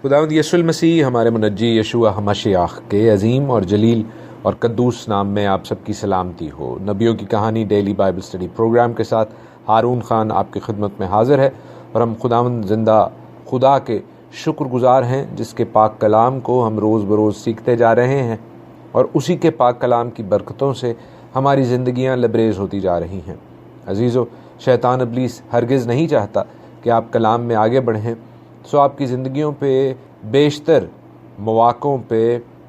خداوند یسوع المسیح ہمارے منجی یشوع مشیخ کے عظیم اور جلیل اور قدوس نام میں آپ سب کی سلامتی ہو۔ نبیوں کی کہانی ڈیلی بائبل اسٹڈی پروگرام کے ساتھ ہارون خان آپ کی خدمت میں حاضر ہے، اور ہم خداوند زندہ خدا کے شکر گزار ہیں جس کے پاک کلام کو ہم روز بروز سیکھتے جا رہے ہیں، اور اسی کے پاک کلام کی برکتوں سے ہماری زندگیاں لبریز ہوتی جا رہی ہیں۔ عزیزو، شیطان ابلیس ہرگز نہیں چاہتا کہ آپ کلام میں آگے بڑھیں، سو آپ کی زندگیوں پہ بیشتر مواقعوں پہ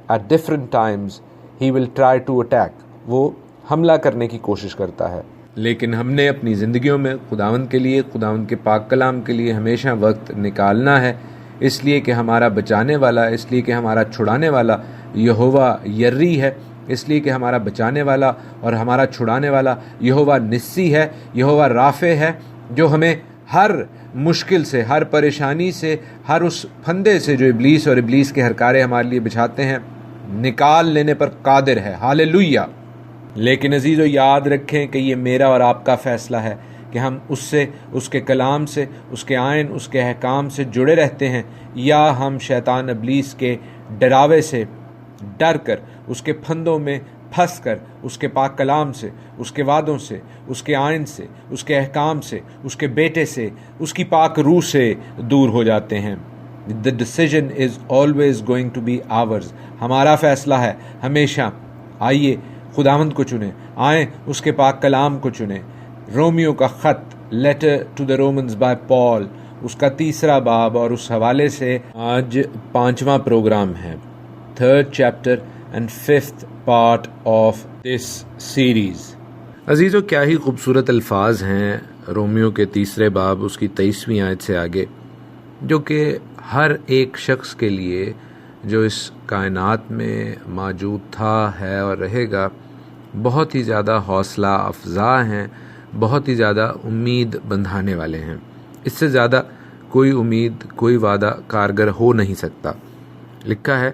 at different times he will try to attack, وہ حملہ کرنے کی کوشش کرتا ہے، لیکن ہم نے اپنی زندگیوں میں خداوند کے لیے، خداوند کے پاک کلام کے لیے ہمیشہ وقت نکالنا ہے، اس لیے کہ ہمارا بچانے والا، اس لیے کہ ہمارا چھڑانے والا یہوہ یری ہے، اس لیے کہ ہمارا بچانے والا اور ہمارا چھڑانے والا یہوہ نسی ہے، یہوہ رافع ہے، جو ہمیں ہر مشکل سے، ہر پریشانی سے، ہر اس پھندے سے جو ابلیس اور ابلیس کے ہرکارے ہمارے لیے بچھاتے ہیں، نکال لینے پر قادر ہے۔ ہالیلویہ۔ لیکن عزیزو، یاد رکھیں کہ یہ میرا اور آپ کا فیصلہ ہے کہ ہم اس سے، اس کے کلام سے، اس کے آئین، اس کے احکام سے جڑے رہتے ہیں، یا ہم شیطان ابلیس کے ڈراوے سے ڈر کر، اس کے پھندوں میں پھنس کر، اس کے پاک کلام سے، اس کے وعدوں سے، اس کے آئین سے، اس کے احکام سے، اس کے بیٹے سے، اس کی پاک روح سے دور ہو جاتے ہیں۔ The decision is always going to be ours۔ ہمارا فیصلہ ہے ہمیشہ۔ آئیے خداوند کو چنیں، آئیں اس کے پاک کلام کو چنیں۔ رومیو کا خط، letter to the Romans by Paul, اس کا 3 باب، اور اس حوالے سے آج 5واں پروگرام ہے، 3rd chapter and 5th part of this series۔ عزیزو، کیا ہی خوبصورت الفاظ ہیں رومیو کے 3 باب، اس کی 23ویں آیت سے آگے، جو کہ ہر ایک شخص کے لیے جو اس کائنات میں موجود تھا، ہے اور رہے گا، بہت ہی زیادہ حوصلہ افزا ہیں، بہت ہی زیادہ امید بندھانے والے ہیں۔ اس سے زیادہ کوئی امید، کوئی وعدہ کارگر ہو نہیں سکتا۔ لکھا ہے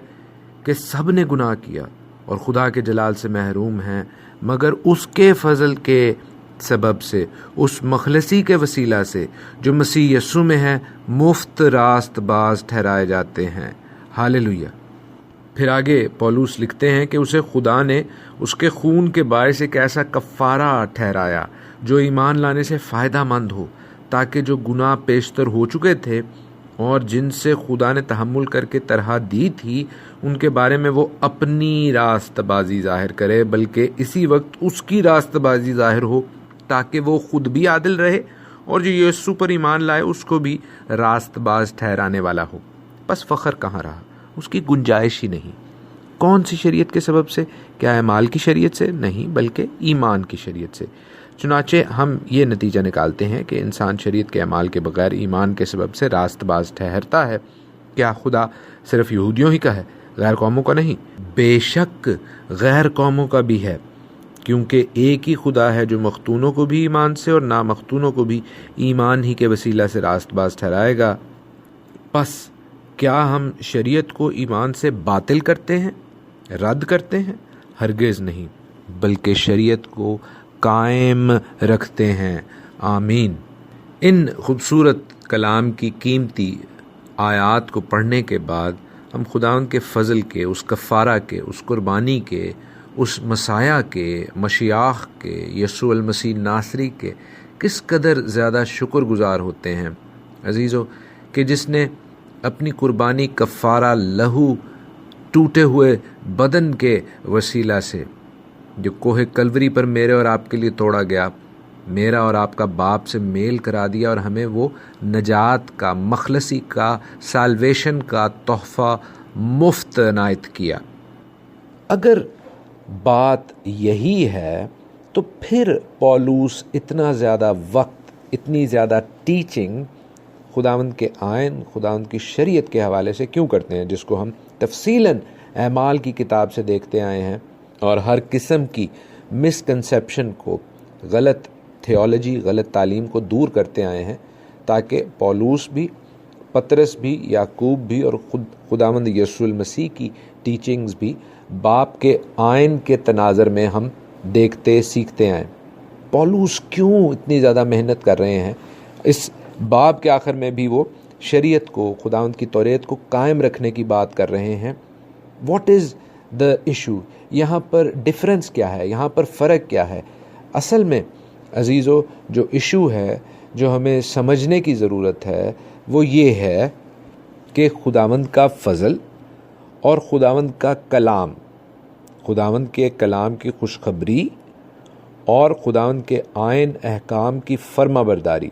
کہ سب نے گناہ کیا اور خدا کے جلال سے محروم ہیں، مگر اس کے فضل کے سبب سے، اس مخلصی کے وسیلہ سے جو مسیح یسوع میں ہے، مفت راست باز ٹھہرائے جاتے ہیں۔ ہالیلویہ۔ پھر آگے پولوس لکھتے ہیں کہ اسے خدا نے اس کے خون کے باعث ایک ایسا کفارہ ٹھہرایا جو ایمان لانے سے فائدہ مند ہو، تاکہ جو گناہ پیشتر ہو چکے تھے اور جن سے خدا نے تحمل کر کے طرح دی تھی، ان کے بارے میں وہ اپنی راست بازی ظاہر کرے، بلکہ اسی وقت اس کی راست بازی ظاہر ہو، تاکہ وہ خود بھی عادل رہے اور جو یسوع پر ایمان لائے اس کو بھی راست باز ٹھہرانے والا ہو۔ بس فخر کہاں رہا؟ اس کی گنجائش ہی نہیں۔ کون سی شریعت کے سبب سے؟ کیا اعمال کی شریعت سے؟ نہیں، بلکہ ایمان کی شریعت سے۔ چنانچہ ہم یہ نتیجہ نکالتے ہیں کہ انسان شریعت کے اعمال کے بغیر ایمان کے سبب سے راست باز ٹھہرتا ہے۔ کیا خدا صرف یہودیوں ہی کا ہے، غیر قوموں کا نہیں؟ بے شک غیر قوموں کا بھی ہے، کیونکہ ایک ہی خدا ہے جو مختونوں کو بھی ایمان سے اور نامختونوں کو بھی ایمان ہی کے وسیلہ سے راست باز ٹھہرائے گا۔ پس کیا ہم شریعت کو ایمان سے باطل کرتے ہیں، رد کرتے ہیں؟ ہرگز نہیں، بلکہ شریعت کو قائم رکھتے ہیں۔ آمین۔ ان خوبصورت کلام کی قیمتی آیات کو پڑھنے کے بعد ہم خداوند کے فضل کے، اس کفارہ کے، اس قربانی کے، اس مسیح کے، مشیاخ کے، یسوع المسیح ناصری کے کس قدر زیادہ شکر گزار ہوتے ہیں عزیزو، کہ جس نے اپنی قربانی کفارہ لہو ٹوٹے ہوئے بدن کے وسیلہ سے، جو کوہ کلوری پر میرے اور آپ کے لیے توڑا گیا، میرا اور آپ کا باپ سے میل کرا دیا اور ہمیں وہ نجات کا، مخلصی کا، سالویشن کا تحفہ مفت عنایت کیا۔ اگر بات یہی ہے تو پھر پولوس اتنا زیادہ وقت، اتنی زیادہ ٹیچنگ خداوند کے آئین، خداوند کی شریعت کے حوالے سے کیوں کرتے ہیں، جس کو ہم تفصیلاً اعمال کی کتاب سے دیکھتے آئے ہیں، اور ہر قسم کی مسکنسیپشن کو، غلط تھیولوجی، غلط تعلیم کو دور کرتے آئے ہیں، تاکہ پولوس بھی، پطرس بھی، یعقوب بھی، اور خداوند یسوع المسیح کی ٹیچنگز بھی باپ کے آئین کے تناظر میں ہم دیکھتے سیکھتے آئیں۔ پولوس کیوں اتنی زیادہ محنت کر رہے ہیں؟ اس باب کے آخر میں بھی وہ شریعت کو، خداوند کی توریت کو قائم رکھنے کی بات کر رہے ہیں. What is the issue? یہاں پر ڈفرینس کیا ہے، یہاں پر فرق کیا ہے؟ اصل میں عزیزو جو ایشو ہے، جو ہمیں سمجھنے کی ضرورت ہے، وہ یہ ہے کہ خداوند کا فضل اور خداوند کا کلام، خداوند کے کلام کی خوشخبری اور خداوند کے آئین احکام کی فرما برداری،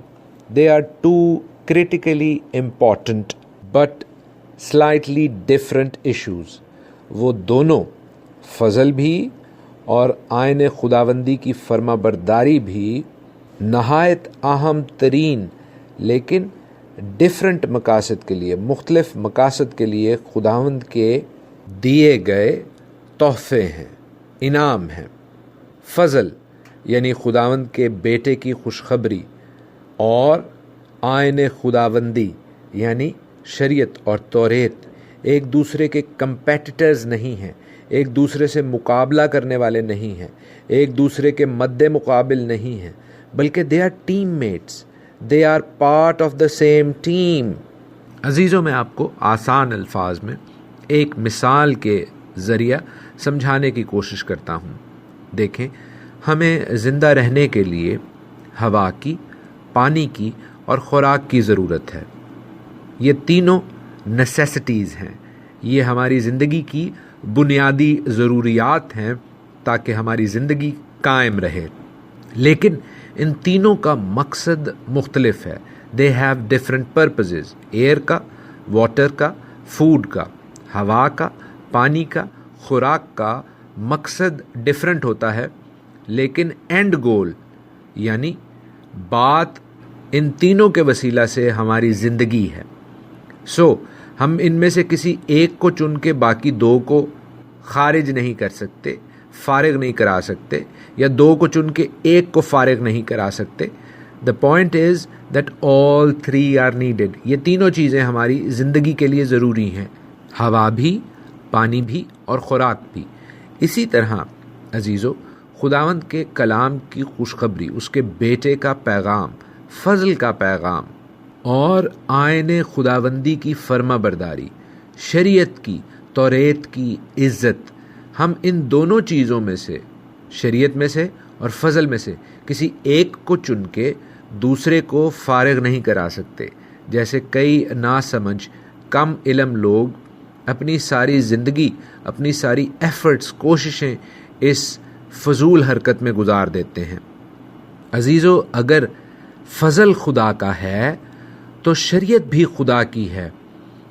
they are two critically important but slightly different issues. وہ دونوں، فضل بھی اور آئین خداوندی کی فرما برداری بھی، نہایت اہم ترین لیکن ڈیفرنٹ مقاصد کے لیے، مختلف مقاصد کے لیے خداوند کے دیے گئے تحفے ہیں، انعام ہیں. فضل یعنی خداوند کے بیٹے کی خوشخبری اور آئین خداوندی یعنی شریعت اور توریت ایک دوسرے کے کمپیٹیٹرز نہیں ہیں، ایک دوسرے سے مقابلہ کرنے والے نہیں ہیں، ایک دوسرے کے مد مقابل نہیں ہیں، بلکہ they are team mates, they are part of the same team. عزیزوں، میں آپ کو آسان الفاظ میں ایک مثال کے ذریعہ سمجھانے کی کوشش کرتا ہوں. دیکھیں، ہمیں زندہ رہنے کے لیے ہوا کی، پانی کی اور خوراک کی ضرورت ہے. یہ تینوں نیسیسٹیز ہیں، یہ ہماری زندگی کی بنیادی ضروریات ہیں تاکہ ہماری زندگی قائم رہے. لیکن ان تینوں کا مقصد مختلف ہے. They have different purposes. Air کا، واٹر کا، فوڈ کا، ہوا کا، پانی کا، خوراک کا مقصد ڈفرینٹ ہوتا ہے، لیکن اینڈ گول یعنی بات ان تینوں کے وسیلہ سے ہماری زندگی ہے. سو ہم ان میں سے کسی ایک کو چن کے باقی دو کو خارج نہیں کر سکتے، فارغ نہیں کرا سکتے، یا دو کو چن کے ایک کو فارغ نہیں کرا سکتے. The point is that all three are needed. یہ تینوں چیزیں ہماری زندگی کے لیے ضروری ہیں، ہوا بھی، پانی بھی اور خوراک بھی. اسی طرح عزیزو، خداوند کے کلام کی خوشخبری، اس کے بیٹے کا پیغام، فضل کا پیغام اور آئین خداوندی کی فرما برداری، شریعت کی، توریت کی عزت، ہم ان دونوں چیزوں میں سے، شریعت میں سے اور فضل میں سے کسی ایک کو چن کے دوسرے کو فارغ نہیں کرا سکتے. جیسے کئی ناسمجھ، کم علم لوگ اپنی ساری زندگی، اپنی ساری ایفرٹس، کوششیں اس فضول حرکت میں گزار دیتے ہیں. عزیزو، اگر فضل خدا کا ہے تو شریعت بھی خدا کی ہے.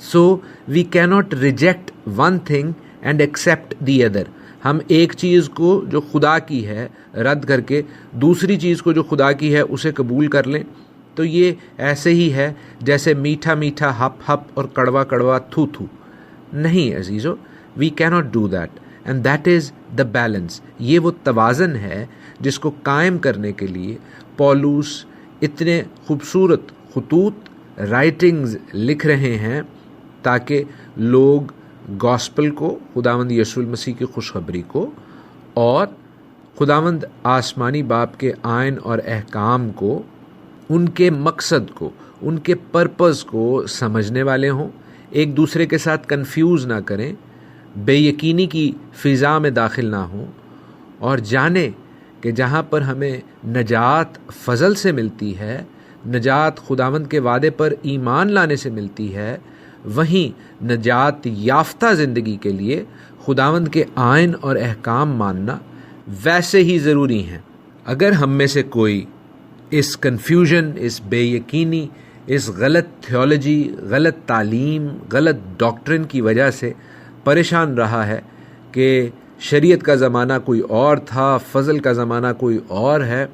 So we can't reject one thing and accept the other. ہم ایک چیز کو جو خدا کی ہے رد کر کے دوسری چیز کو جو خدا کی ہے اسے قبول کر لیں. تو یہ ایسے ہی ہے جیسے میٹھا میٹھا ہپ ہپ اور کڑوا کڑوا تھو تھو. نہیں عزیزو، we can't do that, and that is the balance. یہ وہ توازن ہے جس کو قائم کرنے کے لیے پولوس اتنے خوبصورت خطوط، رائٹنگز لکھ رہے ہیں تاکہ لوگ گاسپل کو، خداوند یسوع المسیح کی خوشخبری کو اور خداوند آسمانی باپ کے آئین اور احکام کو، ان کے مقصد کو، ان کے پرپز کو سمجھنے والے ہوں، ایک دوسرے کے ساتھ کنفیوز نہ کریں، بے یقینی کی فضا میں داخل نہ ہوں، اور جانیں کہ جہاں پر ہمیں نجات فضل سے ملتی ہے، نجات خداوند کے وعدے پر ایمان لانے سے ملتی ہے، وہیں نجات یافتہ زندگی کے لیے خداوند کے آئین اور احکام ماننا ویسے ہی ضروری ہیں. اگر ہم میں سے کوئی اس کنفیوژن، اس بے یقینی، اس غلط تھیولوجی، غلط تعلیم، غلط ڈاکٹرن کی وجہ سے پریشان رہا ہے کہ شریعت کا زمانہ کوئی اور تھا، فضل کا زمانہ کوئی اور ہے،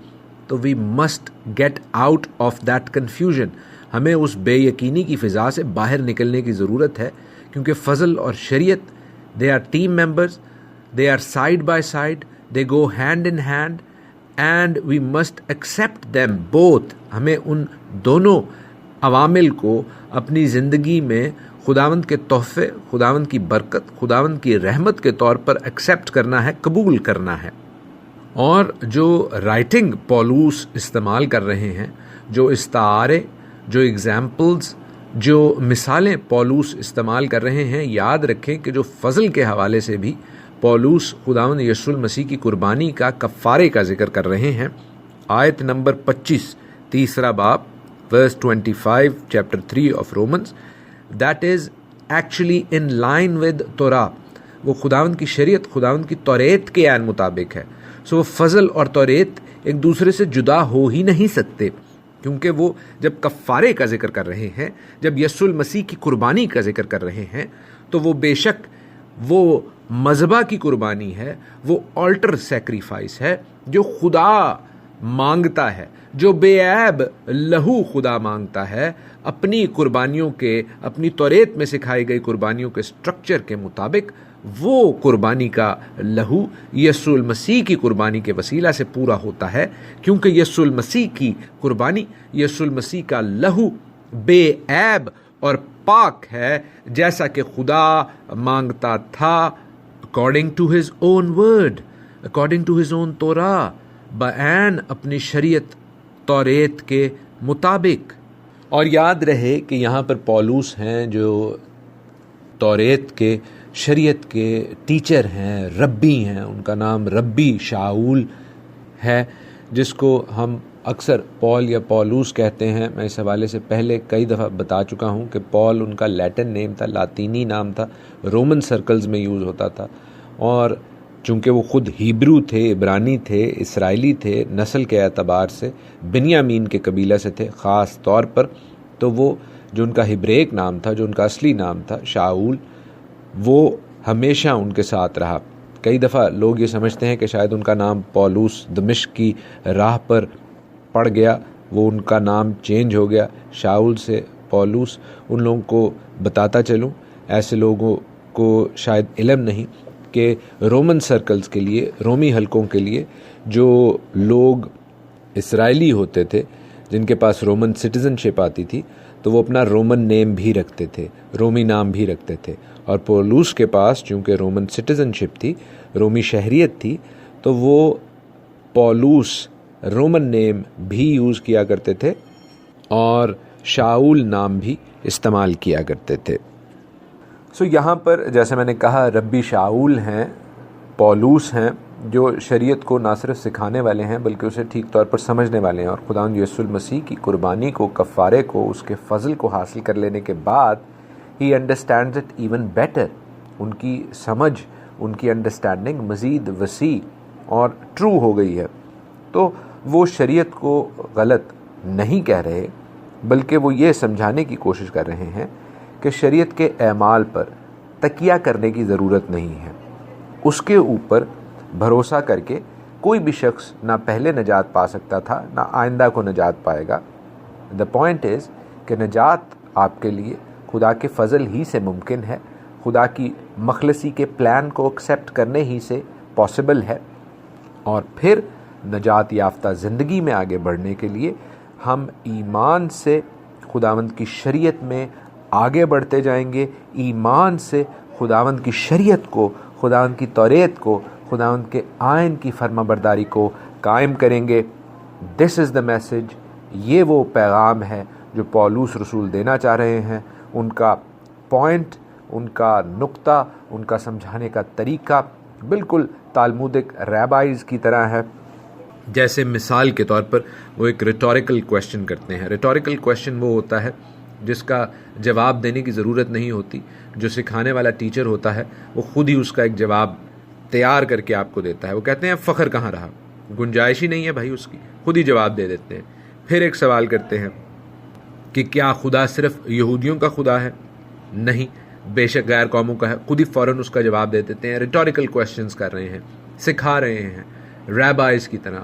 تو we must get out of that confusion. ہمیں اس بے یقینی کی فضا سے باہر نکلنے کی ضرورت ہے، کیونکہ فضل اور شریعت they are team members, they are side by side, they go hand in hand, and we must accept them both. ہمیں ان دونوں عوامل کو اپنی زندگی میں خداوند کے تحفے، خداوند کی برکت، خداوند کی رحمت کے طور پر ایکسیپٹ کرنا ہے، قبول کرنا ہے. اور جو رائٹنگ پولوس استعمال کر رہے ہیں، جو استعارے، جو ایگزامپلز، جو مثالیں پولوس استعمال کر رہے ہیں، یاد رکھیں کہ جو فضل کے حوالے سے بھی پولوس خداوند یسوع المسیح کی قربانی کا کفارے کا ذکر کر رہے ہیں۔ آیت نمبر 25 تیسرا باب verse 25 chapter 3 of Romans, that is actually in line with Torah. وہ خداوند کی شریعت، خداوند کی توریت کے عین مطابق ہے۔ سو وہ فضل اور توریت ایک دوسرے سے جدا ہو ہی نہیں سکتے، کیونکہ وہ جب کفارے کا ذکر کر رہے ہیں، جب یسوع المسیح کی قربانی کا ذکر کر رہے ہیں، تو وہ بے شک وہ مذبح کی قربانی ہے، وہ آلٹر سیکریفائس ہے جو خدا مانگتا ہے، جو بے عیب لہو خدا مانگتا ہے، اپنی قربانیوں کے، اپنی توریت میں سکھائی گئی قربانیوں کے سٹرکچر کے مطابق وہ قربانی کا لہو یسوع المسیح کی قربانی کے وسیلہ سے پورا ہوتا ہے، کیونکہ یسوع المسیح کی قربانی، یسوع المسیح کا لہو بے عیب اور پاک ہے، جیسا کہ خدا مانگتا تھا according to his own word, according to his own Torah، بعین اپنی شریعت توریت کے مطابق۔ اور یاد رہے کہ یہاں پر پولوس ہیں جو توریت کے، شریعت کے ٹیچر ہیں، ربی ہیں، ان کا نام ربی شاؤل ہے، جس کو ہم اکثر پال یا پولوس کہتے ہیں۔ میں اس حوالے سے پہلے کئی دفعہ بتا چکا ہوں کہ پال ان کا لیٹن نیم تھا، لاطینی نام تھا، رومن سرکلز میں یوز ہوتا تھا، اور چونکہ وہ خود ہیبرو تھے، عبرانی تھے، اسرائیلی تھے، نسل کے اعتبار سے بنیامین کے قبیلہ سے تھے خاص طور پر، تو وہ جو ان کا ہبریک نام تھا، جو ان کا اصلی نام تھا شاؤل، وہ ہمیشہ ان کے ساتھ رہا۔ کئی دفعہ لوگ یہ سمجھتے ہیں کہ شاید ان کا نام پولوس دمشق کی راہ پر پڑ گیا، وہ ان کا نام چینج ہو گیا شاؤل سے پولوس۔ ان لوگوں کو بتاتا چلوں، ایسے لوگوں کو شاید علم نہیں کہ رومن سرکلز کے لیے، رومی حلقوں کے لیے، جو لوگ اسرائیلی ہوتے تھے جن کے پاس رومن سٹیزن شپ آتی تھی، تو وہ اپنا رومن نیم بھی رکھتے تھے، رومی نام بھی رکھتے تھے، اور پولوس کے پاس چونکہ رومن سٹیزن شپ تھی، رومی شہریت تھی، تو وہ پولوس رومن نیم بھی یوز کیا کرتے تھے اور شاؤل نام بھی استعمال کیا کرتے تھے۔ سو یہاں پر جیسے میں نے کہا، ربی شاؤل ہیں، پولوس ہیں، جو شریعت کو نہ صرف سکھانے والے ہیں بلکہ اسے ٹھیک طور پر سمجھنے والے ہیں، اور خداوند یسوع المسیح کی قربانی کو، کفارے کو، اس کے فضل کو حاصل کر لینے کے بعد ہی انڈرسٹینڈز اٹ ایون بیٹر۔ ان کی سمجھ، ان کی انڈرسٹینڈنگ مزید وسیع اور ٹرو ہو گئی ہے، تو وہ شریعت کو غلط نہیں کہہ رہے، بلکہ وہ یہ سمجھانے کی کوشش کر رہے ہیں کہ شریعت کے اعمال پر تکیہ کرنے کی ضرورت نہیں ہے، اس کے اوپر بھروسہ کر کے کوئی بھی شخص نہ پہلے نجات پا سکتا تھا، نہ آئندہ کو نجات پائے گا۔ دا پوائنٹ از کہ نجات آپ کے لیے خدا کے فضل ہی سے ممکن ہے، خدا کی مخلصی کے پلان کو ایکسیپٹ کرنے ہی سے پاسبل ہے، اور پھر نجات یافتہ زندگی میں آگے بڑھنے کے لیے ہم ایمان سے خداوند کی شریعت میں آگے بڑھتے جائیں گے، ایمان سے خداوند کی شریعت کو، خداوند کی توریت کو، خداوند کے آئین کی فرما برداری کو قائم کریں گے۔ دس از دا میسج، یہ وہ پیغام ہے جو پولوس رسول دینا چاہ رہے ہیں۔ ان کا پوائنٹ، ان کا نقطہ، ان کا سمجھانے کا طریقہ بالکل تالمودک ریبائز کی طرح ہے۔ جیسے مثال کے طور پر وہ ایک ریٹوریکل کویسچن کرتے ہیں۔ ریٹوریکل کویسچن وہ ہوتا ہے جس کا جواب دینے کی ضرورت نہیں ہوتی، جو سکھانے والا ٹیچر ہوتا ہے وہ خود ہی اس کا ایک جواب تیار کر کے آپ کو دیتا ہے۔ وہ کہتے ہیں فخر کہاں رہا، گنجائش ہی نہیں ہے بھائی اس کی، خود ہی جواب دے دیتے ہیں۔ پھر ایک سوال کرتے ہیں کہ کیا خدا صرف یہودیوں کا خدا ہے؟ نہیں، بے شک غیر قوموں کا ہے، خود ہی فوراً اس کا جواب دے دیتے ہیں۔ ریٹوریکل کویسچنز کر رہے ہیں، سکھا رہے ہیں ریبائز کی طرح،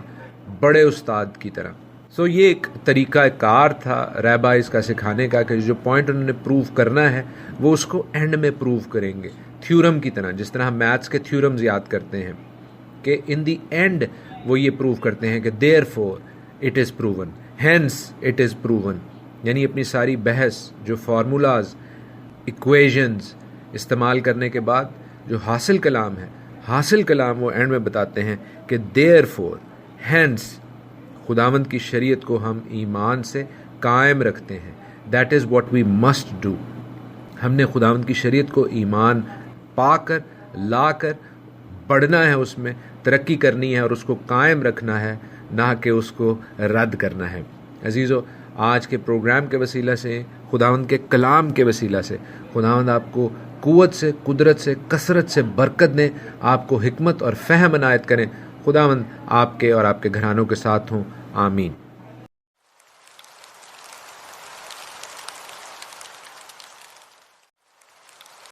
بڑے استاد کی طرح۔ سو یہ ایک طریقہ کار تھا ریبائز کا سکھانے کا کہ جو پوائنٹ انہوں نے پروو کرنا ہے وہ اس کو اینڈ میں پروو کریں گے، تھیورم کی طرح، جس طرح ہم میتھس کے تھیورمز یاد کرتے ہیں کہ ان دی اینڈ وہ یہ پروو کرتے ہیں کہ therefore it is proven, hence it is proven, یعنی اپنی ساری بحث، جو فارمولاز، ایکویژنز استعمال کرنے کے بعد جو حاصل کلام ہے، حاصل کلام وہ اینڈ میں بتاتے ہیں کہ دیر فور، ہینس، خداوند کی شریعت کو ہم ایمان سے قائم رکھتے ہیں، that is what we must do. ہم نے خداوند کی شریعت کو ایمان پا کر لا کر بڑھنا ہے، اس میں ترقی کرنی ہے اور اس کو قائم رکھنا ہے، نہ کہ اس کو رد کرنا ہے. عزیزو، آج کے پروگرام کے وسیلہ سے، خداوند کے کلام کے وسیلہ سے، خداوند آپ کو قوت سے، قدرت سے، کثرت سے برکت دیں، آپ کو حکمت اور فہم عنایت کریں. خداوند آپ کے اور آپ کے گھرانوں کے ساتھ ہوں. آمین.